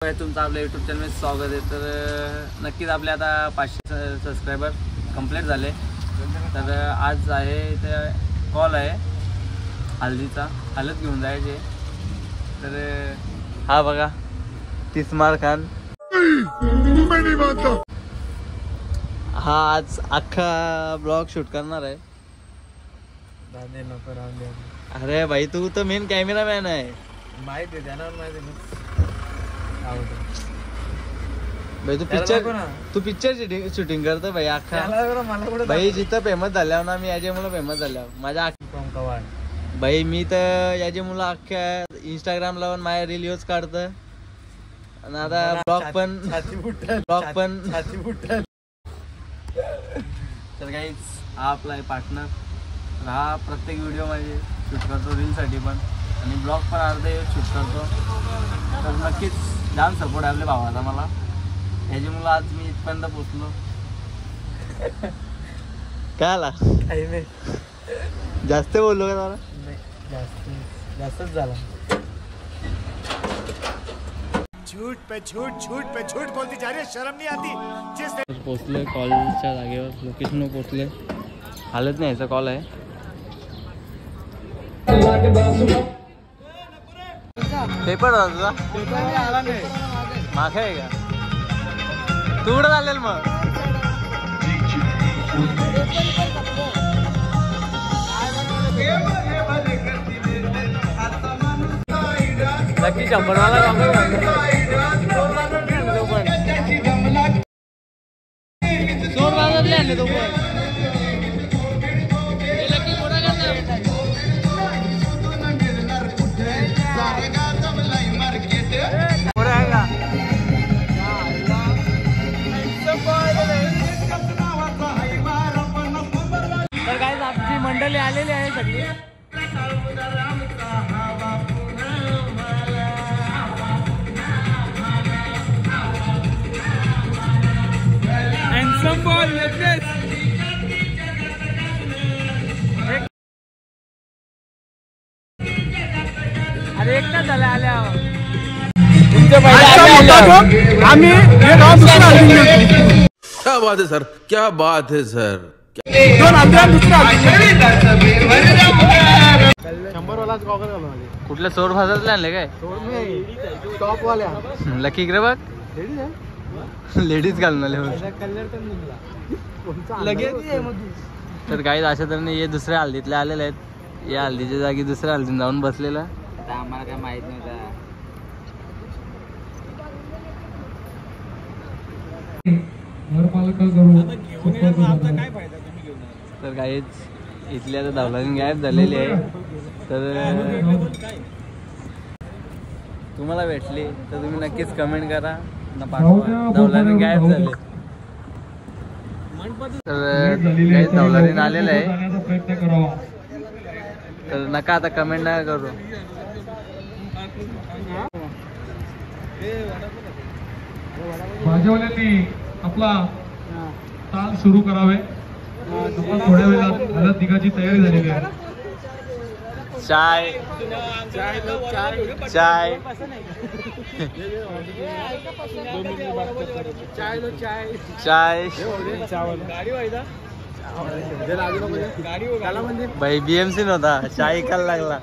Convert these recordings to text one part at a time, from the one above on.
तुमचं आपल्या यूट्यूब चॅनलमध्ये स्वागत आहे। तर नक्कीच आपले आता 500 सबस्क्रायबर कंप्लीट झाले। तर आज आहे ते कॉल आहे हल्दीचा, हळद घेऊन जायचे। तर हा बघा तिस्मार खान, हा आज अख्खा ब्लॉग शूट करणार आहे। अरे भाई तू तर मेन कॅमेरामॅन आहे, माहिती आहे त्याला, माहिती भाई तू पिक्चर शूटिंग करतो भाई अख्खा भाई। जिथं फेमस झाल्यावर ना मी याच्या मुलं फेमस झाल्यावर माझ्या भाई, मी तर याच्या मुलं अख्ख्या इंस्टाग्रामला पण माझ्या रील यूज काढतं आणि आता ब्लॉग पण तर काहीच हा आपला आहे पार्टनर, हा प्रत्येक व्हिडिओ मध्ये शूट करतो रीलसाठी पण आणि ब्लॉग पण अर्धे शूट करतो। तर नक्कीच जाम सपोर्ट आहे आपल्या भावाचा मला, याच्यामुळे आज मी इथपर्यंत पोचलो। काय आला जास्त बोललो का मला? जास्तच झाला। झूठ पे झूठ बोलती जा रही है, शर्म नहीं आती। पोचलोय कॉलच्या जागेवर, लोकेशनवर पोचलोय। हालत नाही याचा कॉल आहे। पेपर होता तुझा? आला नाही मागे आहे का? तू कुठं चालेल मग? नक्की 100 वाला सोड बाजारले आणले तो पण तर गाइस आपली मंडळी आलेली आहे सगळी। हँडसम बॉय येतेस अरे एकटा झाला आल्या आम्ही हे गाव दुसरा। क्या बात है सर, क्या बात है सर। 100 वालाच गॉगल घालून आले। कुठल्या चोर बाजारातले आणले काय? टॉप वाल्या लकी इकडे बघ, लेडीज घालून आले। तर काही अशा तऱ्हेने हे दुसऱ्या हल्दीतले आलेले आहेत। या हल्दीच्या जागी दुसऱ्या हल्दीत जाऊन बसलेला, आम्हाला काय माहित नव्हतं। तर काहीच इथली आता धावलानी गायब झालेली आहे। तर तुम्हाला भेटली तर तुम्ही नक्कीच कमेंट करा ना, पाठवा धावलानी गायब झाले। तर काही धावलानी आलेलं आहे, तर नका आता कमेंट नका करू। भाजीवाल्यांनी आपला ताल सुरू करावे। थोड्या वेळात हळद निघायची तयारी झालेली आहे। चाय चाय भाई BMC नव्हता, चाय ऐकायला लागला।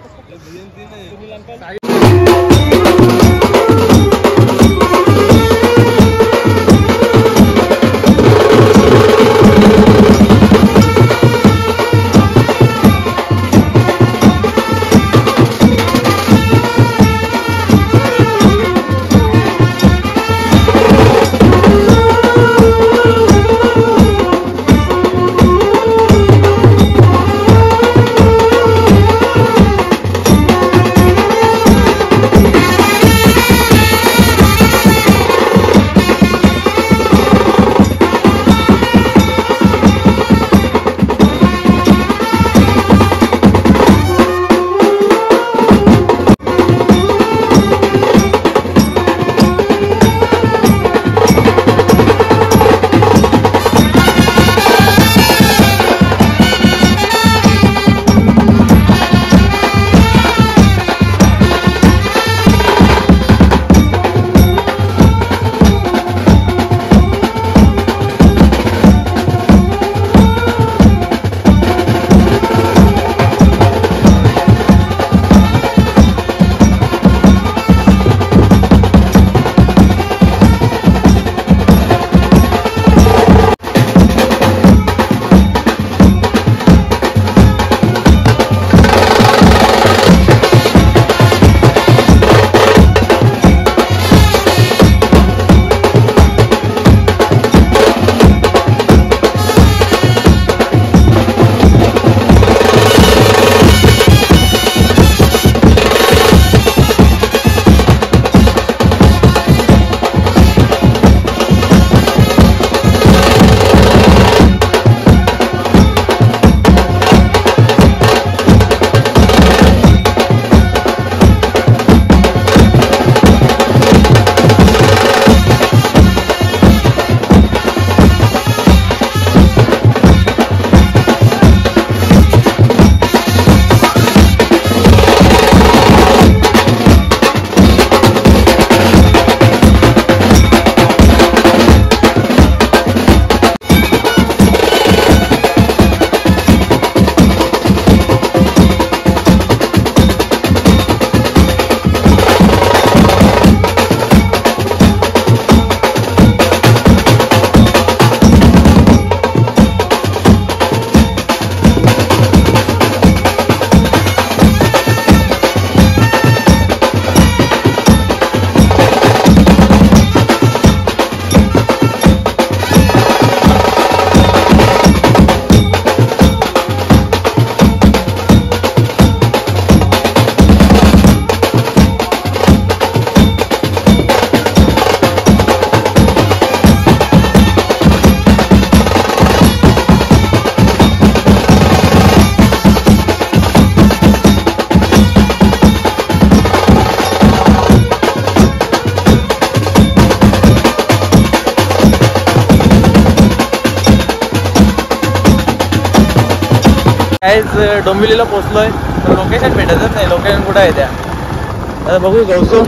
काहीच डोंबिवलीला पोहोचलोय तर लोकेशन भेटतच नाही. लोकेशन कुठं आहे त्या आता बघू गौसू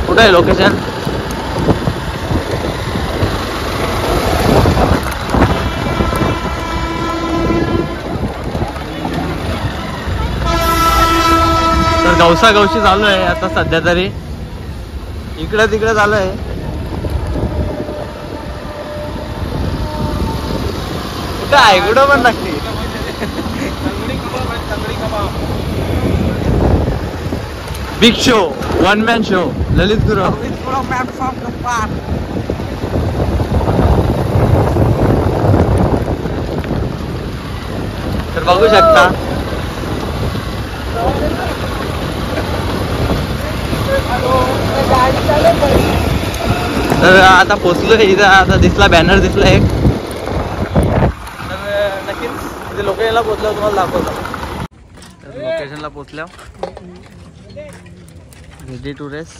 कुठं आहे लोकेशन. तर गौसा गौशी चालू आहे आता सध्या तरी. इकडं तिकडं चालू आहे. कुठं आहे कुठं पण नक्की. Big show one man show Lalit गुरु. तर बघू शकता तर आता पोचलो इथं. आता दिसला बॅनर दिसला एक. तर नक्कीच इथे लोकेशनला पोचलो तुम्हाला दाखवतो. तर लोकेशनला पोचल्या रेडी टू रेस.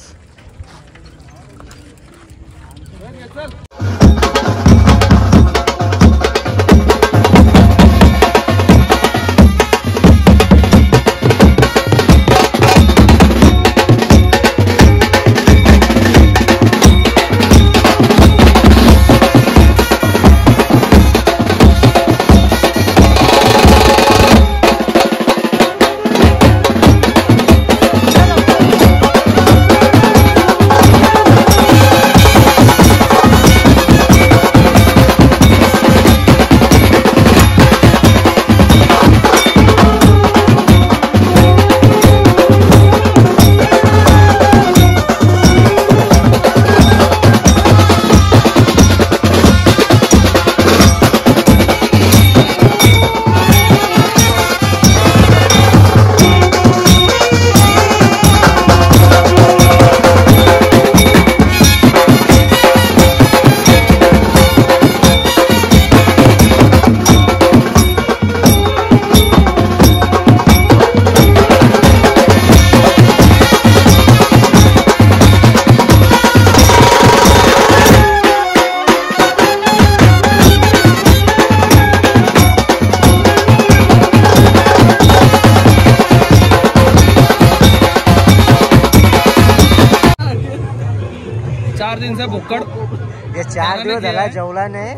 हे 4 दिवस झाला जेवला नाही.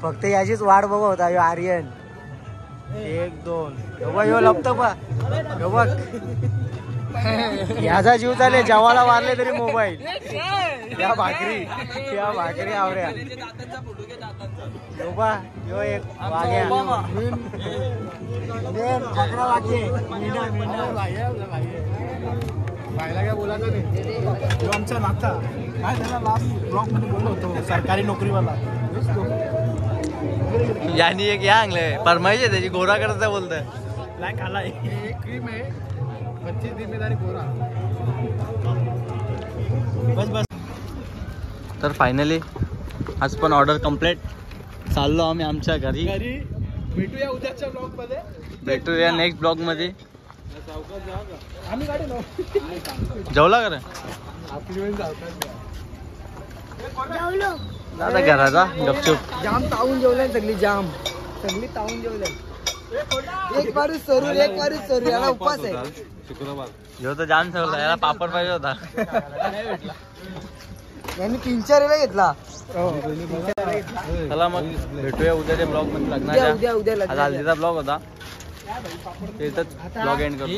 फक्त याचीच वाट बघत होता यो आर्यन. 1 2 यो लपत पा बघ. याचा जीव चाले जेवायला मारले तरी मोबाईल. या भाकरी आवऱ्या यो एक वाघ्या बायला काय बोलायचं नाही. आमचा नाता काय त्याला लास्ट ब्लॉक मध्ये बोललो होतो सरकारी नोकरीवाला. यानी एक या आणलंय फरमाईश त्याची गोरा करता बोलतोय. नाही खाला एक क्रीम आहे 25 जिम्मेदारी गोरा. बस. तर फायनली आज पण ऑर्डर कम्प्लीट. चाललो आम्ही आमच्या घरी. भेटूया उद्याच्या ब्लॉग मध्ये. भेटूया नेक्स्ट ब्लॉग मध्ये. आम्ही गाडी जेवला का रे दादा घराचा गपचूप. जाम तावून जेवलाय. सगळी तावून जेवलाय. एक बारी सरू याला उपास आहे. शुक्रवार ह्यो तर जाम ठेवला. याला पापड पाहिजे होता. यांनी 3-4 वेळा घेतला. चला मग भेटूया उद्याच्या ब्लॉग मध्ये. लग्नाच्या उद्या आज हल्दीचा ब्लॉग होता. इथंच ब्लॉग एंड करतो.